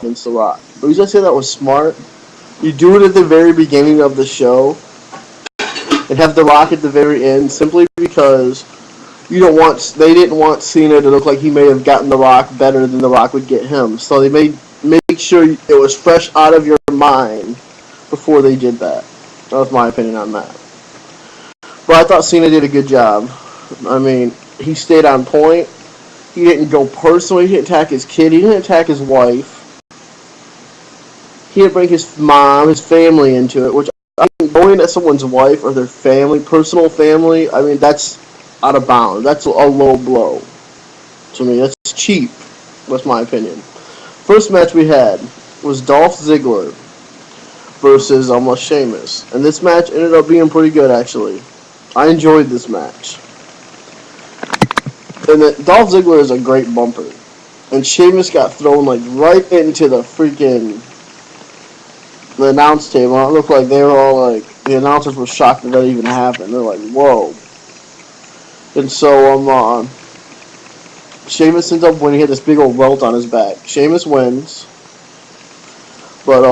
against The Rock. The reason I say that was smart, you do it at the very beginning of the show and have The Rock at the very end simply because they didn't want Cena to look like he may have gotten The Rock better than The Rock would get him. So they made make sure it was fresh out of your mind before they did that. That was my opinion on that. But I thought Cena did a good job. I mean, he stayed on point. He didn't go personal. He didn't attack his kid. He didn't attack his wife. He didn't bring his mom, his family into it, which I mean, going at someone's wife or their family, personal family, I mean, that's out of bounds. That's a low blow to me. That's cheap. That's my opinion. First match we had was Dolph Ziggler versus almost Sheamus. And this match ended up being pretty good, actually. I enjoyed this match. And Dolph Ziggler is a great bumper. And Sheamus got thrown like right into the announce table. It looked like they were all like, the announcers were shocked that that even happened. They're like, whoa. And so, Sheamus ends up winning. He had this big old welt on his back. Sheamus wins. But,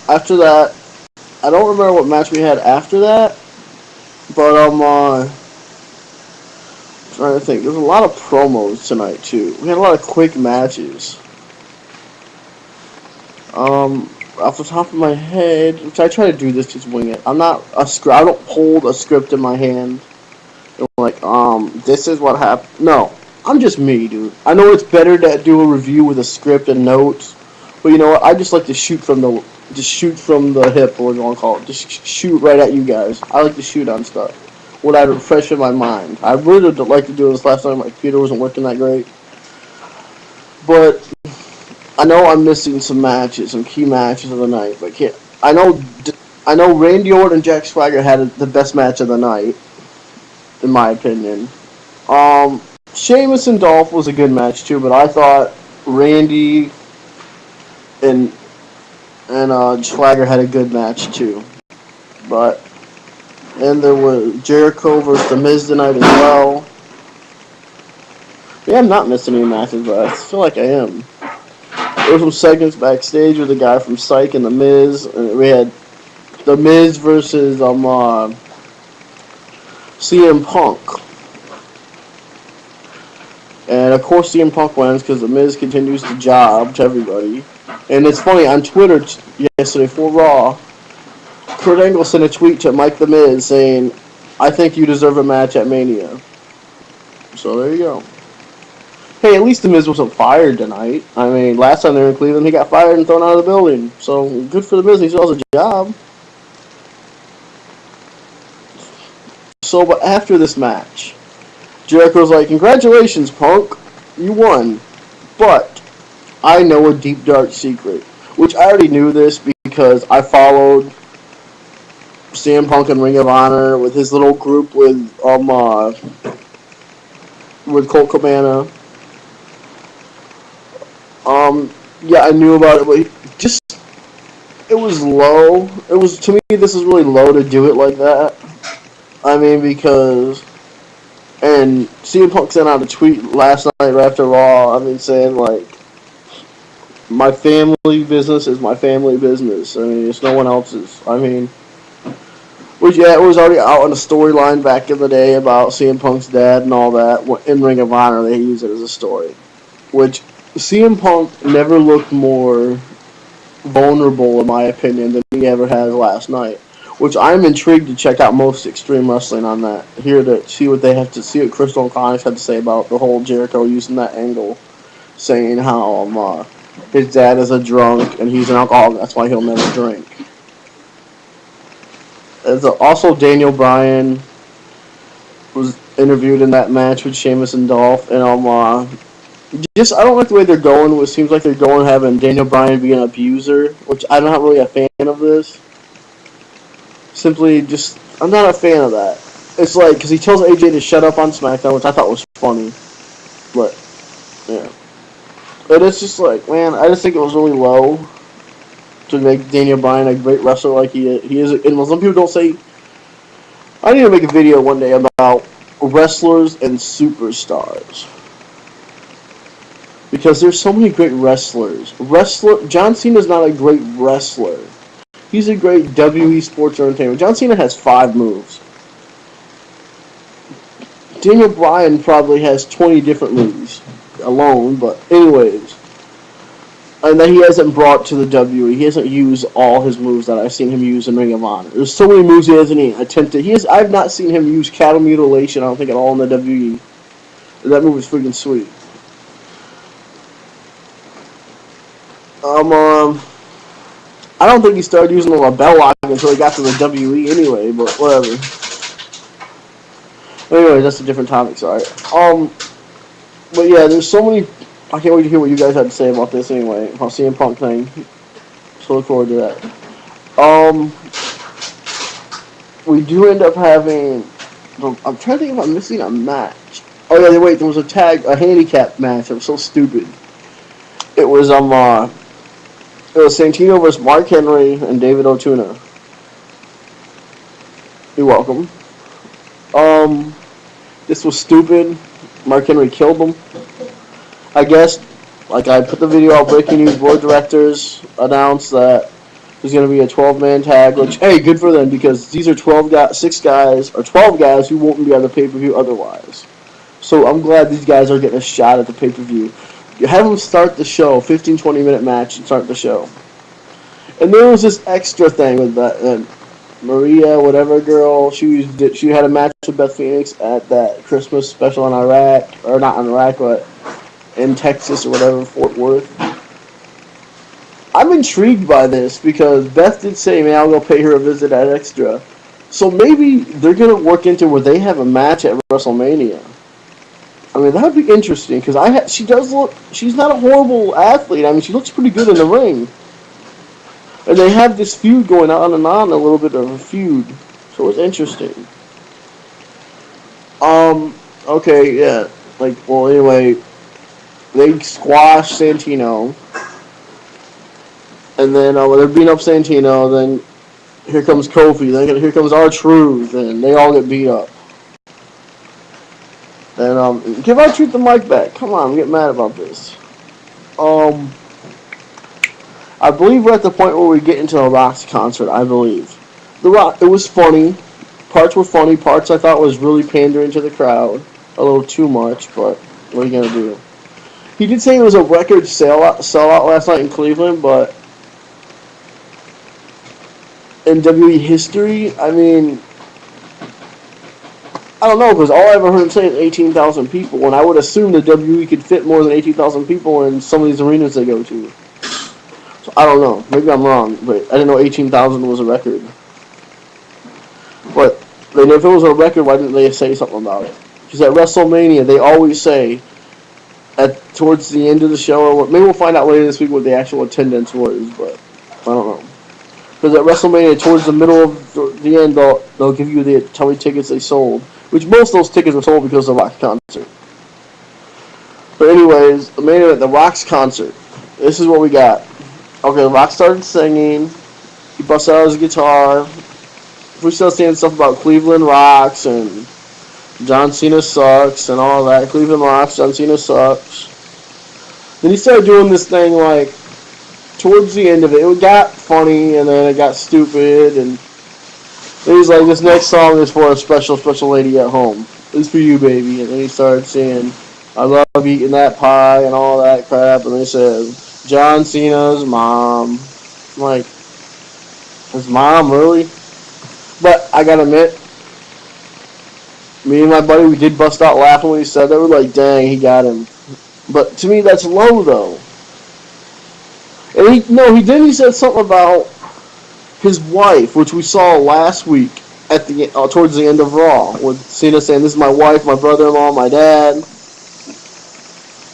after that, I don't remember what match we had after that. But, trying to think. There was a lot of promos tonight, too. We had a lot of quick matches. Off the top of my head, which I try to do this, just wing it. I don't hold a script in my hand. Like, this is what happened. No, I'm just me, dude. I know it's better to do a review with a script and notes, but you know what? I just like to shoot from the hip, or what you want to call it. Just shoot right at you guys. I like to shoot on stuff. What I refresh in my mind. I really would like to do this last time. My computer wasn't working that great, but I know I'm missing some matches, some key matches of the night. But I know Randy Orton and Jack Swagger had the best match of the night, in my opinion. Sheamus and Dolph was a good match too, but I thought Randy and Swagger had a good match too. And there was Jericho versus The Miz tonight as well. Yeah, I'm not missing any matches, but I feel like I am. There were some segments backstage with the guy from Psych and The Miz. And we had The Miz versus CM Punk. And of course CM Punk wins because The Miz continues to job to everybody. And it's funny, on Twitter yesterday for Raw, Kurt Angle sent a tweet to Mike The Miz saying, I think you deserve a match at Mania. So there you go. Hey, at least The Miz wasn't fired tonight. I mean, last time they were in Cleveland, he got fired and thrown out of the building. So good for The Miz, he still has a job. So, but after this match, Jericho's like, congratulations, Punk. You won. But I know a deep, dark secret. Which I already knew this because I followed CM Punk in Ring of Honor with his little group with Colt Cabana. Yeah, I knew about it, but it was low. To me, this is really low to do it like that. I mean, because, and CM Punk sent out a tweet last night right after Raw, saying, like, my family business is my family business. I mean, it's no one else's. I mean, it was already out on a storyline back in the day about CM Punk's dad and all that. In Ring of Honor, they used it as a story. Which, CM Punk never looked more vulnerable, in my opinion, than he ever has last night. Which I'm intrigued to check out most Extreme Wrestling on that. Here to see what Crystal and Connors had to say about the whole Jericho using that angle. Saying how his dad is a drunk and he's an alcoholic, that's why he'll never drink. Also, Daniel Bryan was interviewed in that match with Sheamus and Dolph, and I don't like the way they're going. It seems like they're going having Daniel Bryan be an abuser, which I'm not really a fan of this. I'm not a fan of that. It's like, because he tells AJ to shut up on SmackDown, which I thought was funny. But, yeah. But it's just like, man, I just think it was really low to make Daniel Bryan a great wrestler like he is. And some people don't say... I need to make a video one day about wrestlers and superstars. because there's so many great wrestlers. John Cena's not a great wrestler. He's a great WE sports entertainer. John Cena has 5 moves. Daniel Bryan probably has 20 different moves alone, but anyways. And that he hasn't brought to the WWE. He hasn't used all his moves that I've seen him use in Ring of Honor. There's so many moves he hasn't even attempted. I've not seen him use cattle mutilation, I don't think, at all in the WWE. That move is freaking sweet. I don't think he started using the bell lock until he got to the WWE anyway, but whatever. Anyway, that's a different topic, sorry. But yeah, there's so many. I can't wait to hear what you guys have to say about this anyway. About CM Punk thing. So look forward to that. We do end up having. I'm trying to think if I'm missing a match. Oh yeah, wait. There was a handicap match. It was so stupid. It was Santino versus Mark Henry and David O'Tuna. You're welcome. This was stupid. Mark Henry killed him. I guess, like I put the video out, breaking news, board directors announced that there's going to be a 12-man tag, which, hey, good for them, because these are 12 guys who won't be on the pay-per-view otherwise. So I'm glad these guys are getting a shot at the pay-per-view. You have them start the show, 15, 20-minute match, and start the show. And there was this extra thing with that Maria, whatever girl, she had a match with Beth Phoenix at that Christmas special in Iraq, or not in Iraq, but in Texas or whatever, Fort Worth. I'm intrigued by this because Beth did say, man, I'll go pay her a visit at Extra. So maybe they're going to work into where they have a match at WrestleMania. I mean, that would be interesting because she's not a horrible athlete. I mean, she looks pretty good in the ring. And they have this feud going on and on, a little bit of a feud. So it's interesting. Okay, yeah. Anyway, they squash Santino. And then when they're beating up Santino, then here comes Kofi. Then here comes R-Truth, and they all get beat up. And give R-Truth the mic back. Come on, I'm getting mad about this. I believe we're at the point where we get into a Rock's concert, I believe. The Rock, it was funny. Parts were funny. Parts I thought was really pandering to the crowd. A little too much, but what are you going to do? He did say it was a record sellout last night in Cleveland, but in WWE history, I mean, I don't know, because all I ever heard him say is 18,000 people, and I would assume the WWE could fit more than 18,000 people in some of these arenas they go to. So I don't know. Maybe I'm wrong, but I didn't know 18,000 was a record. But if it was a record, why didn't they say something about it? Because at WrestleMania, they always say, towards the end of the show, or maybe we'll find out later this week what the actual attendance was, but I don't know. Because at WrestleMania, towards the middle of the end, they'll give you how many tickets they sold, which most of those tickets were sold because of the Rock concert. But anyways, the main event, the Rock's concert. This is what we got. Okay, the Rock started singing. He busted out his guitar. We started saying stuff about Cleveland rocks and John Cena sucks and all that. Cleveland rocks, John Cena sucks. Then he started doing this thing towards the end of it. It got funny and then it got stupid. And then he's like, this next song is for a special, special lady at home. It's for you, baby. And then he started saying, I love eating that pie and all that crap. And then he said, John Cena's mom. I'm like, his mom, really? But I gotta admit, me and my buddy, we did bust out laughing when he said that. We're like, dang, he got him. But to me, that's low, though. And he said something about his wife, which we saw last week towards the end of Raw, with Cena saying, this is my wife, my brother-in-law, my dad.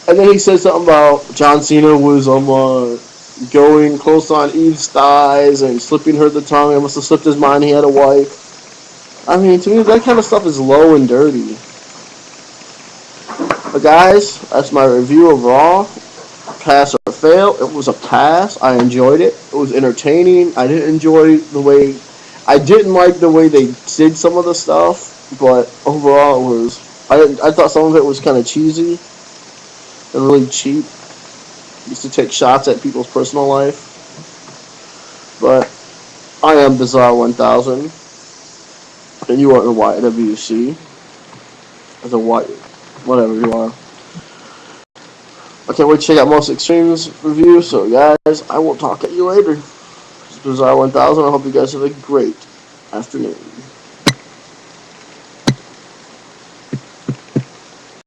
And then he said something about John Cena was going close on Eve's thighs and slipping her the tongue. It must have slipped his mind he had a wife. I mean, to me, that kind of stuff is low and dirty. But guys, that's my review of Raw. Pass or fail. It was a pass. I enjoyed it. It was entertaining. I didn't like the way they did some of the stuff, but overall it was. I thought some of it was kind of cheesy and really cheap. used to take shots at people's personal life. But I am Bizarre 1000, and you are the YWC. As a white, whatever you are. I can't wait to check out Most Extremes review. So, guys, I will talk at you later. This is Bizarre 1000. I hope you guys have a great afternoon.